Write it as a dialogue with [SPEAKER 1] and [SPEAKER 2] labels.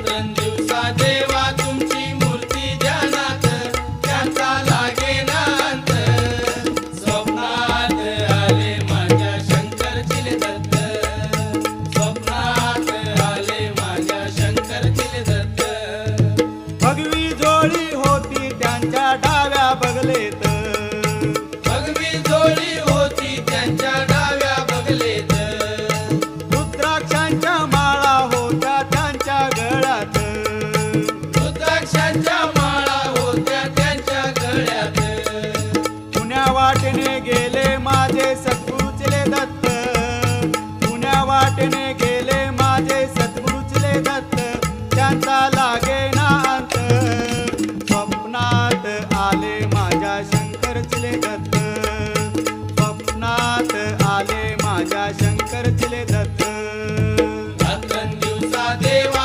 [SPEAKER 1] रात्रंदिवसा देवा तुमची मूर्ती ध्यानात त्यांचा लागेना अंत स्वप्नात आले माझ्या शंकरचिले दत्त स्वप्नात आले माझ्या शंकरचिले दत्त
[SPEAKER 2] भगवी जोडी होती त्यांच्या डाव्या बगलेत
[SPEAKER 1] भगवी जोडी होती त्यांच्या डाव्या बगलेत
[SPEAKER 2] रुद्राक्षांच्या माळा होत्या त्यांच्या गळ्यात
[SPEAKER 1] रुद्राक्षांच्या माळा होत्या त्यांच्या गळ्यात
[SPEAKER 2] पुण्या वाटेने गेले माझे सद्गुरुचले दत्त पुण्या वाटेने गेले माझे सद्गुरुचले दत्त त्यांचा